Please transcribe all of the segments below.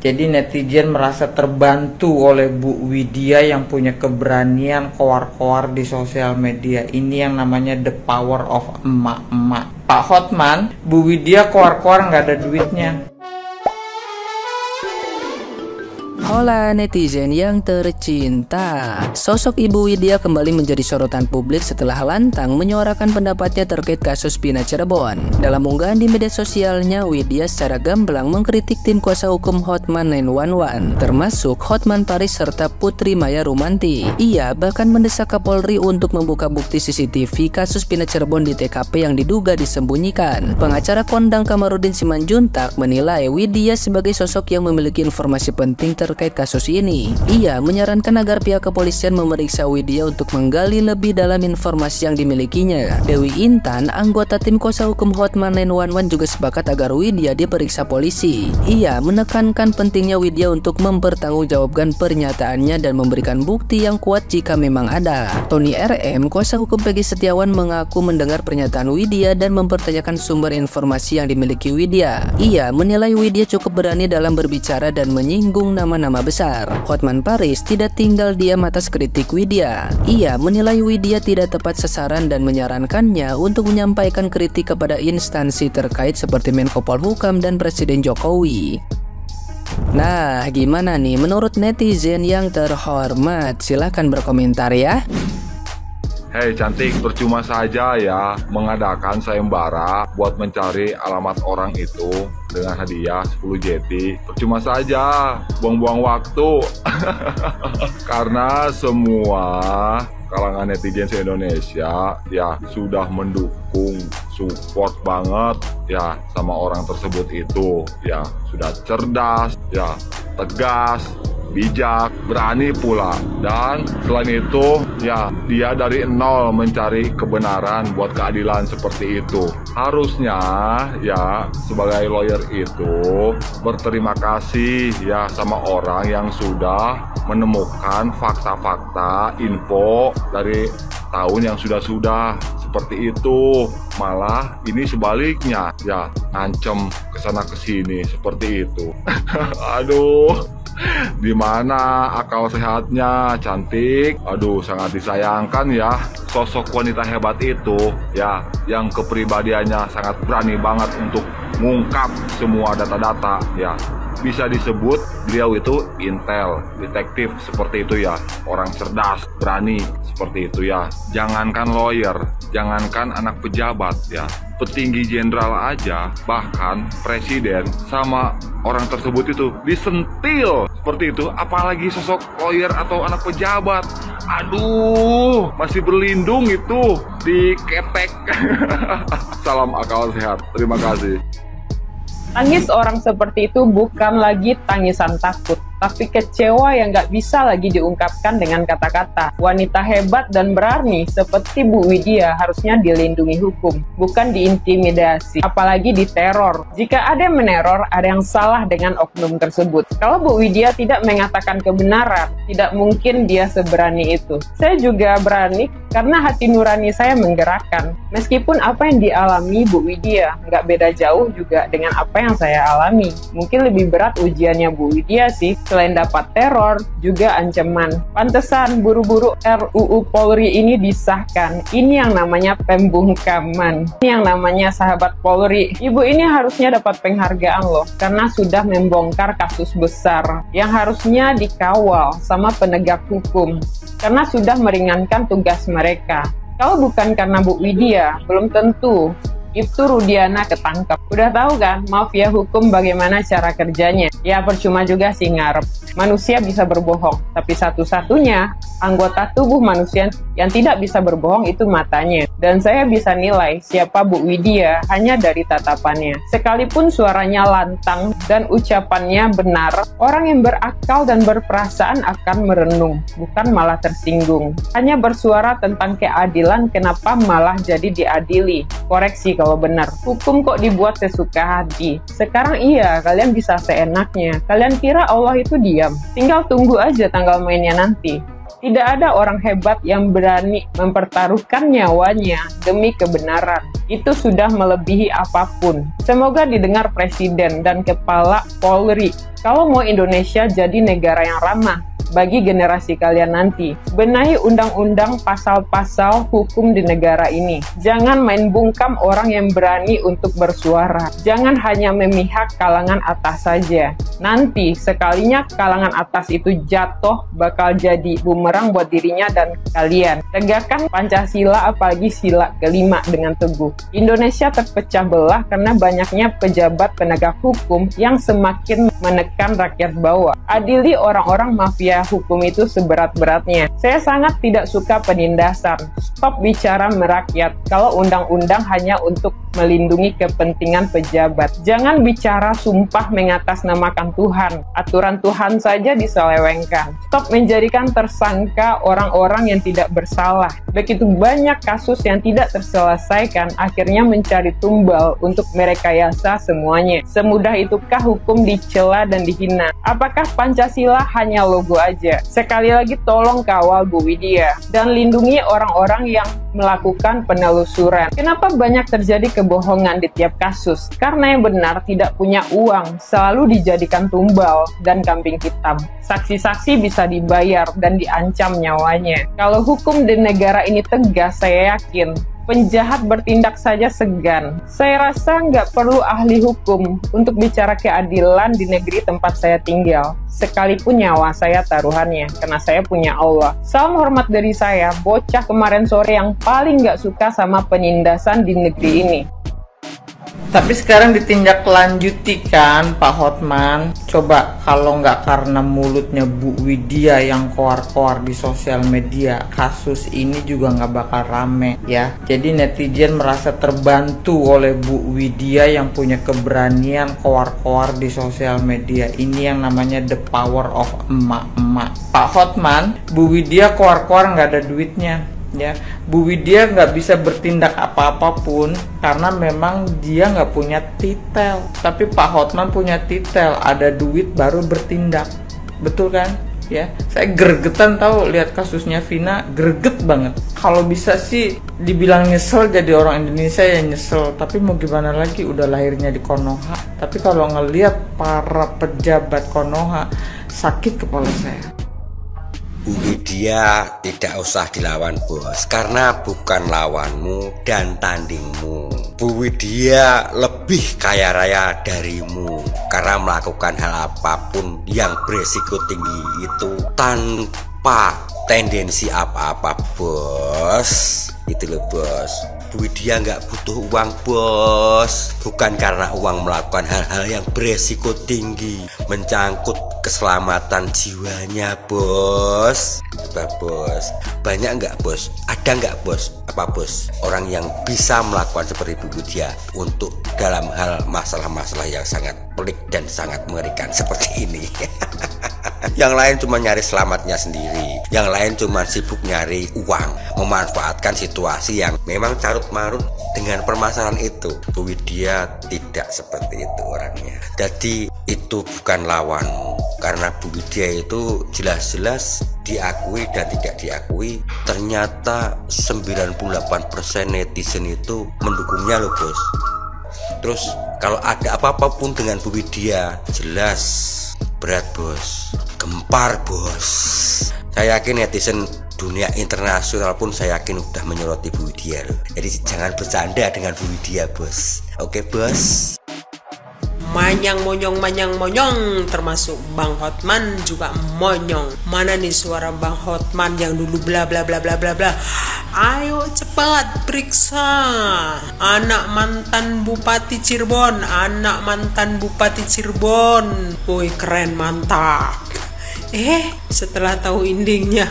Jadi netizen merasa terbantu oleh Bu Widya yang punya keberanian koar-koar di sosial media. Ini yang namanya the power of emak-emak. Pak Hotman, Bu Widya koar-koar nggak ada duitnya. Hola netizen yang tercinta. Sosok Ibu Widya kembali menjadi sorotan publik setelah lantang menyuarakan pendapatnya terkait kasus Pina Cirebon. Dalam unggahan di media sosialnya, Widya secara gamblang mengkritik tim kuasa hukum Hotman 911, termasuk Hotman Paris serta Putri Maya Rumanti. Ia bahkan mendesak Kapolri untuk membuka bukti CCTV kasus Pina Cirebon di TKP yang diduga disembunyikan. Pengacara kondang Kamarudin Simanjuntak menilai Widya sebagai sosok yang memiliki informasi penting terkait kasus ini. Ia menyarankan agar pihak kepolisian memeriksa Widya untuk menggali lebih dalam informasi yang dimilikinya. Dewi Intan, anggota tim kuasa hukum Hotman 911, juga sepakat agar Widya diperiksa polisi. Ia menekankan pentingnya Widya untuk mempertanggungjawabkan pernyataannya dan memberikan bukti yang kuat jika memang ada. Tony RM, kuasa hukum Peggy Setiawan, mengaku mendengar pernyataan Widya dan mempertanyakan sumber informasi yang dimiliki Widya. Ia menilai Widya cukup berani dalam berbicara dan menyinggung nama-nama besar. Hotman Paris tidak tinggal diam atas kritik Widya. Ia menilai Widya tidak tepat sasaran dan menyarankannya untuk menyampaikan kritik kepada instansi terkait seperti Menko Polhukam dan Presiden Jokowi. Nah, gimana nih menurut netizen yang terhormat? Silahkan berkomentar ya. Hei cantik, percuma saja ya mengadakan sayembara buat mencari alamat orang itu dengan hadiah 10 JT. Percuma saja, buang-buang waktu. Karena semua kalangan netizen se-Indonesia ya sudah mendukung, support banget ya sama orang tersebut itu. Ya sudah cerdas, ya tegas, bijak, berani pula. Dan selain itu ya dia dari nol mencari kebenaran buat keadilan seperti itu. Harusnya ya sebagai lawyer itu berterima kasih ya sama orang yang sudah menemukan fakta-fakta info dari tahun yang sudah-sudah seperti itu. Malah ini sebaliknya ya ngancem kesana kesini seperti itu. Aduh, di mana akal sehatnya cantik? Aduh, sangat disayangkan ya sosok wanita hebat itu ya, yang kepribadiannya sangat berani banget untuk mengungkap semua data-data ya. Bisa disebut beliau itu intel, detektif seperti itu ya, orang cerdas, berani seperti itu ya. Jangankan lawyer, jangankan anak pejabat ya, petinggi jenderal aja, bahkan presiden sama orang tersebut itu disentil seperti itu, apalagi sosok lawyer atau anak pejabat. Aduh, masih berlindung itu di ketek. Salam akal sehat, terima kasih. Tangis orang seperti itu bukan lagi tangisan takut, tapi kecewa yang gak bisa lagi diungkapkan dengan kata-kata. Wanita hebat dan berani seperti Bu Widya harusnya dilindungi hukum, bukan diintimidasi, apalagi diteror. Jika ada yang meneror, ada yang salah dengan oknum tersebut. Kalau Bu Widya tidak mengatakan kebenaran, tidak mungkin dia seberani itu. Saya juga berani karena hati nurani saya menggerakkan. Meskipun apa yang dialami Bu Widya nggak beda jauh juga dengan apa yang saya alami. Mungkin lebih berat ujiannya Bu Widya sih. Selain dapat teror, juga ancaman. Pantesan buru-buru RUU Polri ini disahkan. Ini yang namanya pembungkaman. Ini yang namanya sahabat Polri. Ibu ini harusnya dapat penghargaan loh, karena sudah membongkar kasus besar yang harusnya dikawal sama penegak hukum, karena sudah meringankan tugas mereka. Kalau bukan karena Bu Widya, belum tentu itu Rudiana ketangkap. Udah tahu kan mafia hukum bagaimana cara kerjanya? Ya percuma juga sih ngarep. Manusia bisa berbohong, tapi satu-satunya anggota tubuh manusia yang tidak bisa berbohong itu matanya. Dan saya bisa nilai siapa Bu Widya hanya dari tatapannya. Sekalipun suaranya lantang dan ucapannya benar, orang yang berakal dan berperasaan akan merenung, bukan malah tersinggung. Hanya bersuara tentang keadilan, kenapa malah jadi diadili? Koreksi kalau benar. Hukum kok dibuat sesuka hati. Sekarang iya, kalian bisa seenaknya. Kalian kira Allah itu diam? Tinggal tunggu aja tanggal mainnya nanti. Tidak ada orang hebat yang berani mempertaruhkan nyawanya demi kebenaran. Itu sudah melebihi apapun. Semoga didengar Presiden dan Kepala Polri. Kalau mau Indonesia jadi negara yang ramah bagi generasi kalian nanti, benahi undang-undang pasal-pasal hukum di negara ini. Jangan main bungkam orang yang berani untuk bersuara. Jangan hanya memihak kalangan atas saja. Nanti sekalinya kalangan atas itu jatuh, bakal jadi bumerang buat dirinya dan kalian. Tegakkan Pancasila, apalagi sila kelima dengan teguh. Indonesia terpecah belah karena banyaknya pejabat penegak hukum yang semakin menekan rakyat bawah. Adili orang-orang mafia hukum itu seberat-beratnya. Saya sangat tidak suka penindasan. Stop bicara merakyat kalau undang-undang hanya untuk melindungi kepentingan pejabat. Jangan bicara sumpah mengatasnamakan Tuhan. Aturan Tuhan saja diselewengkan. Stop menjadikan tersangka orang-orang yang tidak bersalah. Begitu banyak kasus yang tidak terselesaikan, akhirnya mencari tumbal untuk merekayasa semuanya. Semudah itukah hukum dicela dan dihina? Apakah Pancasila hanya logo aja? Sekali lagi tolong kawal Bu Widya dan lindungi orang-orang yang melakukan penelusuran. Kenapa banyak terjadi kebohongan di tiap kasus? Karena yang benar tidak punya uang, selalu dijadikan tumbal dan kambing hitam. Saksi-saksi bisa dibayar dan diancam nyawanya. Kalau hukum di negara ini tegas, saya yakin penjahat bertindak saja segan. Saya rasa nggak perlu ahli hukum untuk bicara keadilan di negeri tempat saya tinggal. Sekalipun nyawa saya taruhannya, karena saya punya Allah. Salam hormat dari saya, bocah kemarin sore yang paling nggak suka sama penindasan di negeri ini. Tapi sekarang ditindaklanjuti kan Pak Hotman. Coba kalau nggak karena mulutnya Bu Widya yang koar-koar di sosial media, kasus ini juga nggak bakal rame ya. Jadi netizen merasa terbantu oleh Bu Widya yang punya keberanian koar-koar di sosial media. Ini yang namanya the power of emak-emak. Pak Hotman, Bu Widya koar-koar nggak ada duitnya. Ya, Bu Widya nggak bisa bertindak apa-apapun karena memang dia nggak punya titel. Tapi Pak Hotman punya titel, ada duit baru bertindak, betul kan? Ya, saya gregetan tahu lihat kasusnya Vina, greget banget. Kalau bisa sih dibilang nyesel jadi orang Indonesia ya nyesel, tapi mau gimana lagi, udah lahirnya di Konoha. Tapi kalau ngelihat para pejabat Konoha, sakit kepala saya. Bu Widya tidak usah dilawan bos, karena bukan lawanmu dan tandingmu. Bu Widya lebih kaya raya darimu karena melakukan hal apapun yang beresiko tinggi itu tanpa tendensi apa-apa bos. Itu loh bos. Bu Widya nggak butuh uang bos, bukan karena uang melakukan hal-hal yang beresiko tinggi, mencangkut keselamatan jiwanya bos. Coba bos, banyak nggak bos? Ada nggak bos? Apa bos? Orang yang bisa melakukan seperti Bu Widya untuk dalam hal masalah-masalah yang sangat pelik dan sangat mengerikan seperti ini. Yang lain cuma nyari selamatnya sendiri, yang lain cuma sibuk nyari uang, memanfaatkan situasi yang memang carut marut dengan permasalahan itu. Bu Widya tidak seperti itu orangnya. Jadi itu bukan lawanmu, karena Bu Widya itu jelas-jelas diakui dan tidak diakui. Ternyata 98% netizen itu mendukungnya loh bos. Terus kalau ada apa-apapun dengan Bu Widya, jelas berat bos, gempar bos. Saya yakin netizen dunia internasional pun saya yakin udah menyoroti Bu Widya loh. Jadi jangan bercanda dengan Bu Widya bos. Oke bos. Manyang monyong, termasuk Bang Hotman juga monyong. Mana nih suara Bang Hotman yang dulu bla bla bla bla bla bla. Ayo cepat periksa. Anak mantan Bupati Cirebon, anak mantan Bupati Cirebon. Woi keren, mantap. Setelah tahu endingnya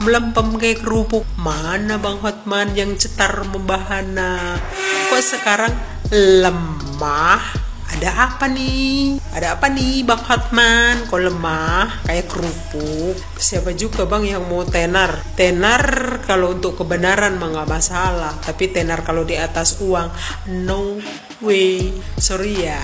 melempem kayak kerupuk. Mana Bang Hotman yang cetar membahana? Kok sekarang lemah? Ada apa nih? Ada apa nih Bang Hotman? Kok lemah kayak kerupuk? Siapa juga bang yang mau tenar? Tenar kalau untuk kebenaran mah nggak masalah, tapi tenar kalau di atas uang no way. Sorry ya.